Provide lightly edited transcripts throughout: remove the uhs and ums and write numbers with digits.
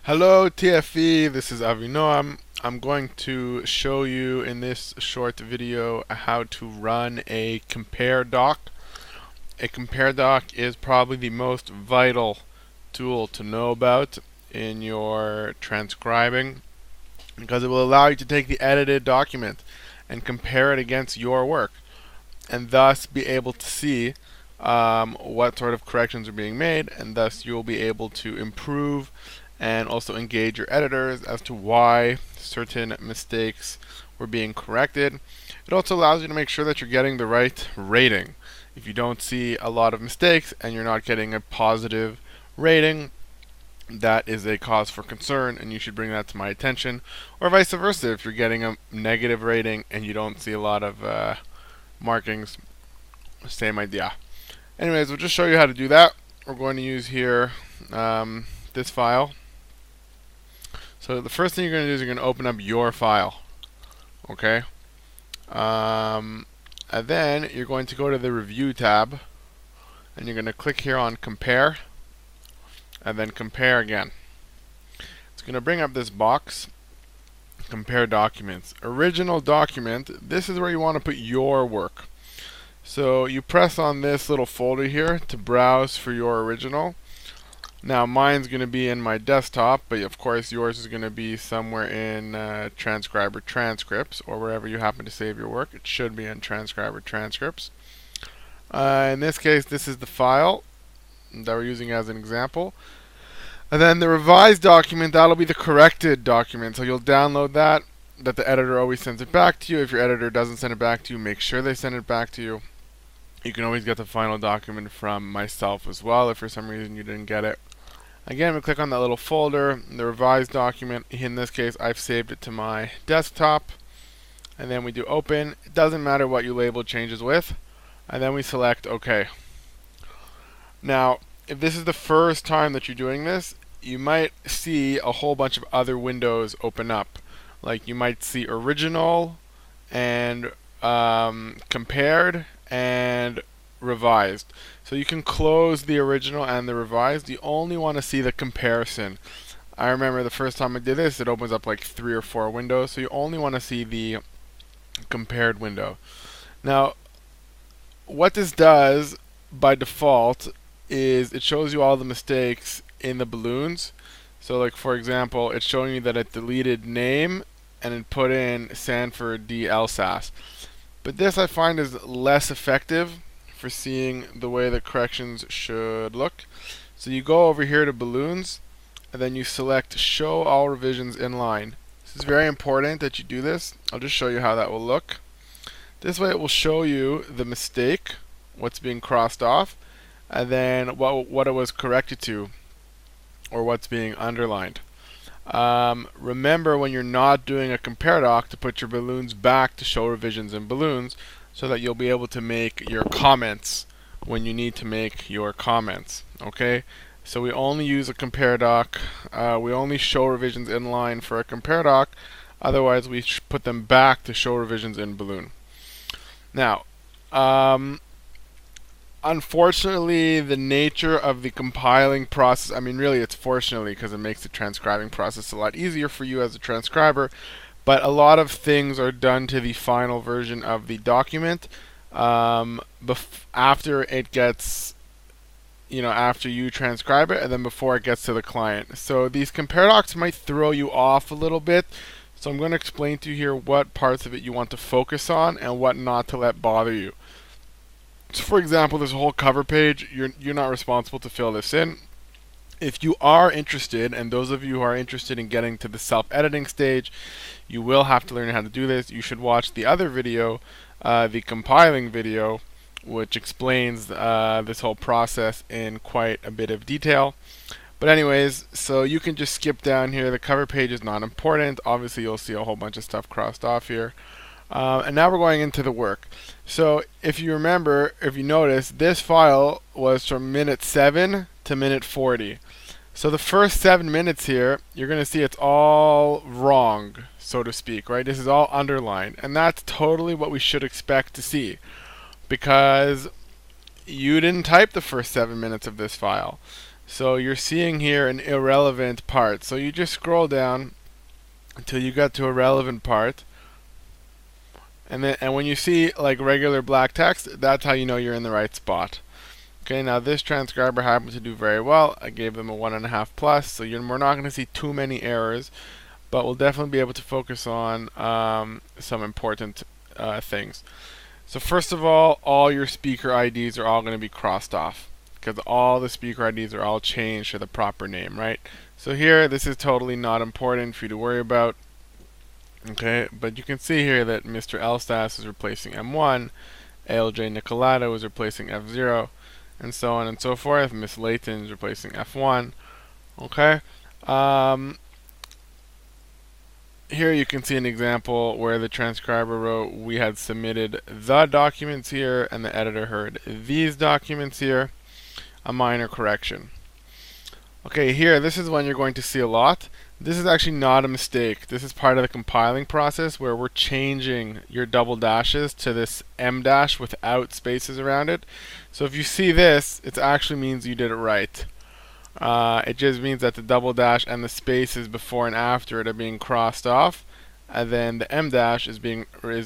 Hello TFE, this is Avinoam. I'm going to show you in this short video how to run a compare doc. A compare doc is probably the most vital tool to know about in your transcribing because it will allow you to take the edited document and compare it against your work and thus be able to see what sort of corrections are being made, and thus you'll be able to improve and also engage your editors as to why certain mistakes were being corrected. It also allows you to make sure that you're getting the right rating. If you don't see a lot of mistakes and you're not getting a positive rating, that is a cause for concern and you should bring that to my attention. Or vice versa, if you're getting a negative rating and you don't see a lot of markings, same idea. Anyways, we'll just show you how to do that. We're going to use here this file. So the first thing you're going to do is you're going to open up your file. Okay? And then you're going to go to the Review tab. And you're going to click here on Compare. And then Compare again. It's going to bring up this box. Compare Documents. Original Document. This is where you want to put your work. So you press on this little folder here to browse for your original. Now mine's going to be in my desktop, but of course yours is going to be somewhere in Transcriber Transcripts or wherever you happen to save your work. It should be in Transcriber Transcripts. In this case, this is the file that we're using as an example. And then the revised document, that'll be the corrected document. So you'll download that the editor always sends it back to you. If your editor doesn't send it back to you, make sure they send it back to you. You can always get the final document from myself as well if for some reason you didn't get it. Again, we click on that little folder, the revised document. In this case, I've saved it to my desktop. And then we do open. It doesn't matter what you label changes with. And then we select OK. Now, if this is the first time that you're doing this, you might see a whole bunch of other windows open up. Like you might see original and compared and revised. So you can close the original and the revised. You only want to see the comparison. I remember the first time I did this, it opens up like 3 or 4 windows. So you only want to see the compared window. Now, what this does by default is it shows you all the mistakes in the balloons. So like for example, it's showing you that it deleted name and it put in Sanford D. Alsace. But this I find is less effective for seeing the way the corrections should look. So you go over here to balloons and then you select show all revisions in line. This is very important that you do this. I'll just show you how that will look. This way it will show you the mistake, what's being crossed off, and then what it was corrected to or what's being underlined. Remember when you're not doing a compare doc to put your balloons back to show revisions in balloons so that you'll be able to make your comments when you need to make your comments. Okay? So we only use a compare doc. We only show revisions in line for a compare doc. Otherwise we put them back to show revisions in balloon. Now, unfortunately, the nature of the compiling process, I mean really it's fortunately because it makes the transcribing process a lot easier for you as a transcriber, but a lot of things are done to the final version of the document after it gets, after you transcribe it and then before it gets to the client. So these compare docs might throw you off a little bit. So I'm going to explain to you here what parts of it you want to focus on and what not to let bother you. So for example, this whole cover page, you're not responsible to fill this in. If you are interested, and those of you who are interested in getting to the self-editing stage, you will have to learn how to do this. You should watch the other video, the compiling video, which explains this whole process in quite a bit of detail. But anyways, so you can just skip down here. The cover page is not important. Obviously, you'll see a whole bunch of stuff crossed off here. And now we're going into the work. So if you remember, if you notice, this file was from minute 7 to minute 40. So the first 7 minutes here, you're going to see it's all wrong, so to speak, right? This is all underlined. And that's totally what we should expect to see, because you didn't type the first 7 minutes of this file. So you're seeing here an irrelevant part. So you just scroll down until you get to a relevant part. And when you see like regular black text, that's how you know you're in the right spot. Okay, now this transcriber happened to do very well. I gave them a 1.5 plus, so we're not going to see too many errors, but we'll definitely be able to focus on some important things. So first of all your speaker IDs are all going to be crossed off because all the speaker IDs are all changed to the proper name, right? So here, this is totally not important for you to worry about. Okay, but you can see here that Mr. Elstas is replacing M1, ALJ Nicolata was replacing F0, and so on and so forth. Miss Layton is replacing F1. Okay. Here you can see an example where the transcriber wrote we had submitted the documents here, and the editor heard these documents here. A minor correction. Okay, here, this is one you're going to see a lot. This is actually not a mistake. This is part of the compiling process where we're changing your double dashes to this M dash without spaces around it. So if you see this, it actually means you did it right. It just means that the double dash and the spaces before and after it are being crossed off, and then the M dash is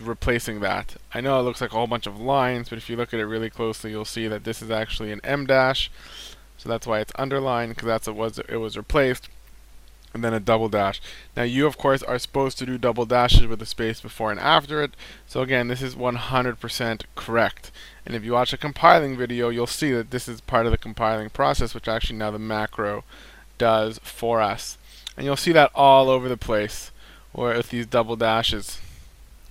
replacing that. I know it looks like a whole bunch of lines, but if you look at it really closely, you'll see that this is actually an M dash. So that's why it's underlined, because that's what it was replaced, and then a double dash. Now you of course are supposed to do double dashes with a space before and after it. So again, this is 100% correct. And if you watch a compiling video, you'll see that this is part of the compiling process, which actually now the macro does for us. And you'll see that all over the place with these double dashes.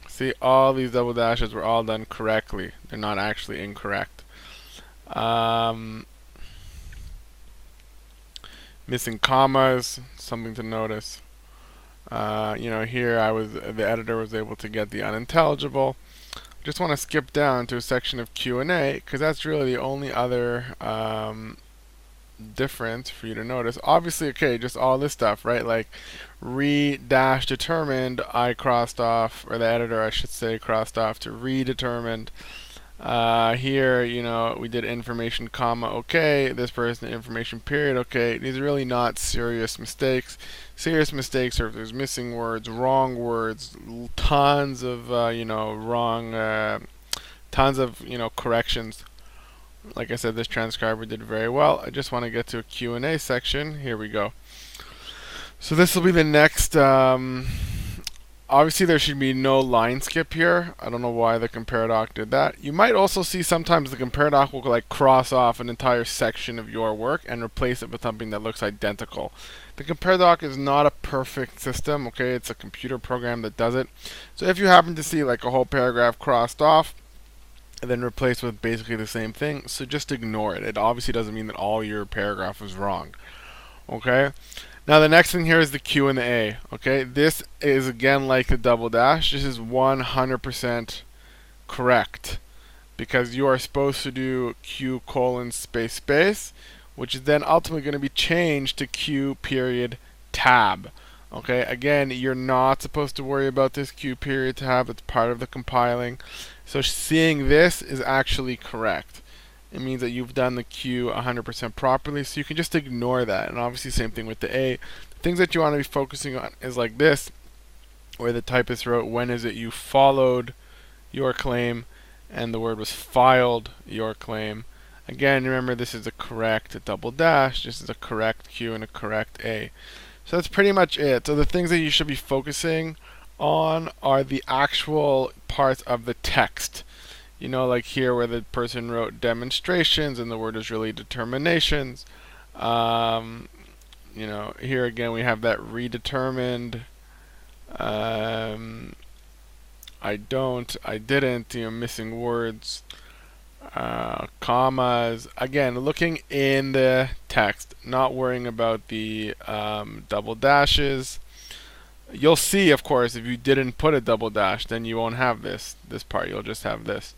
See, all these double dashes were all done correctly. They're not actually incorrect. Missing commas, something to notice. Here the editor was able to get the unintelligible. Just want to skip down to a section of Q&A because that's really the only other difference for you to notice. Obviously, okay, just all this stuff, right? Like re-determined, I crossed off, or the editor, I should say, crossed off to redetermined. Here, we did information comma okay, this person information period okay. These are really not serious mistakes. Serious mistakes are if there's missing words, wrong words, tons of tons of corrections. Like I said, this transcriber did very well. I just want to get to a Q&A section. Here we go. So this will be the next. Obviously, there should be no line skip here. I don't know why the compare doc did that. You might also see sometimes the compare doc will like cross off an entire section of your work and replace it with something that looks identical. The compare doc is not a perfect system, okay? It's a computer program that does it. So if you happen to see like a whole paragraph crossed off and then replaced with basically the same thing, so just ignore it. It obviously doesn't mean that all your paragraph was wrong, okay? Now the next thing here is the Q and the A. Okay, this is again like the double dash. This is 100% correct because you are supposed to do Q colon space space, which is then ultimately going to be changed to Q period tab. Okay, again, you're not supposed to worry about this Q period tab. It's part of the compiling. So seeing this is actually correct. It means that you've done the Q 100% properly, so you can just ignore that. And obviously same thing with the A. The things that you want to be focusing on is like this, where the typist wrote, when is it you followed your claim, and the word was filed your claim. Again, remember this is a correct double dash, this is a correct Q and a correct A. So that's pretty much it. So the things that you should be focusing on are the actual parts of the text. Like here where the person wrote demonstrations and the word is really determinations. Here again we have that redetermined. I didn't, missing words. Commas. Again, looking in the text, not worrying about the double dashes. You'll see, of course, if you didn't put a double dash, then you won't have this part. You'll just have this.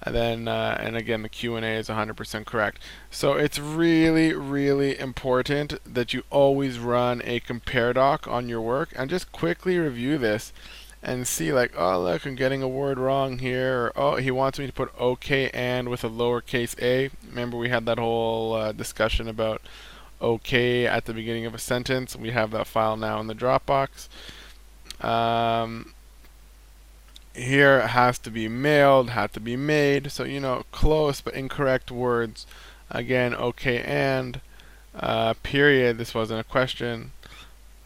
And then, and again, the Q&A is 100% correct. So it's really, really important that you always run a compare doc on your work and just quickly review this and see like, oh look, I'm getting a word wrong here, or oh, he wants me to put okay and with a lowercase a. Remember we had that whole discussion about okay at the beginning of a sentence. We have that file now in the Dropbox. Here it has to be mailed, had to be made. So, close but incorrect words. Again, okay, and period. This wasn't a question.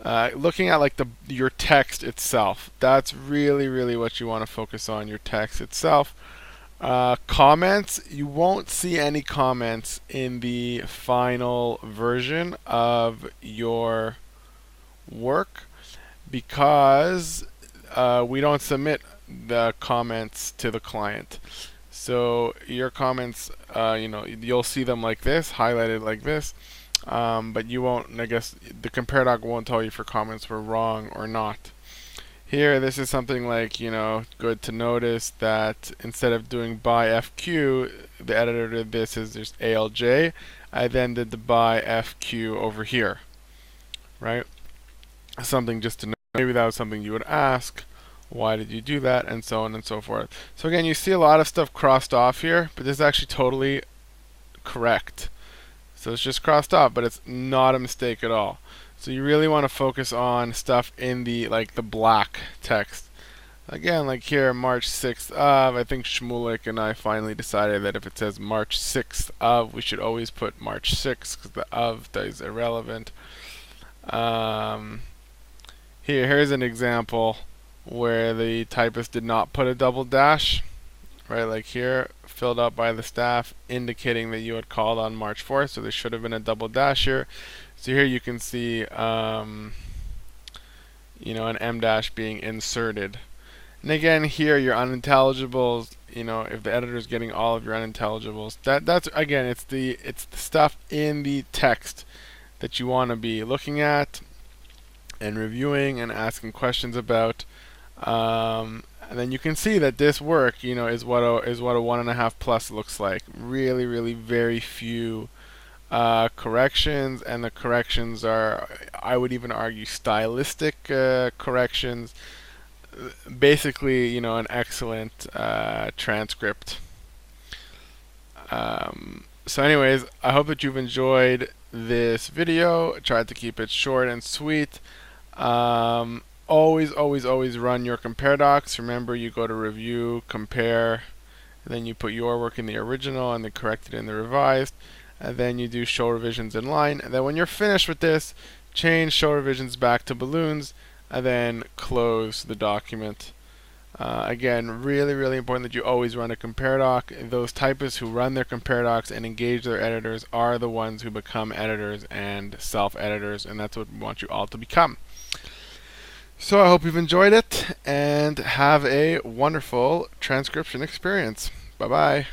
Looking at like your text itself. That's really what you want to focus on, your text itself. Comments, you won't see any comments in the final version of your work because we don't submit the comments to the client. So your comments, you'll see them like this, highlighted like this, but you won't, I guess, the compare doc won't tell you if your comments were wrong or not. Here, this is something like, good to notice that instead of doing by FQ, the editor did this as just ALJ. I then did the by FQ over here, right? Something just to know. Maybe that was something you would ask. Why did you do that? And so on and so forth. So again, you see a lot of stuff crossed off here, but this is actually totally correct. So it's just crossed off, but it's not a mistake at all. So you really want to focus on stuff in the black text. Again, like here, March 6th of, I think Shmulik and I finally decided that if it says March 6th of, we should always put March 6th because the of is irrelevant. Here's an example where the typist did not put a double dash, right? Like here, filled out by the staff, indicating that you had called on March 4th, so there should have been a double dash here. So here you can see, an M dash being inserted. And again, here your unintelligibles, if the editor is getting all of your unintelligibles, that's again, it's the stuff in the text that you want to be looking at and reviewing and asking questions about. And then you can see that this work, is what a 1.5 plus looks like. Really very few corrections, and the corrections are, I would even argue, stylistic corrections. Basically, an excellent transcript. So anyways, I hope that you've enjoyed this video. I tried to keep it short and sweet. Always run your compare docs. Remember, you go to review, compare, and then you put your work in the original and then correct it in the revised. And then you do show revisions in line. And then when you're finished with this, change show revisions back to balloons, and then close the document. Again, really important that you always run a compare doc. Those typists who run their compare docs and engage their editors are the ones who become editors and self-editors, and that's what we want you all to become. So I hope you've enjoyed it, and have a wonderful transcription experience. Bye-bye.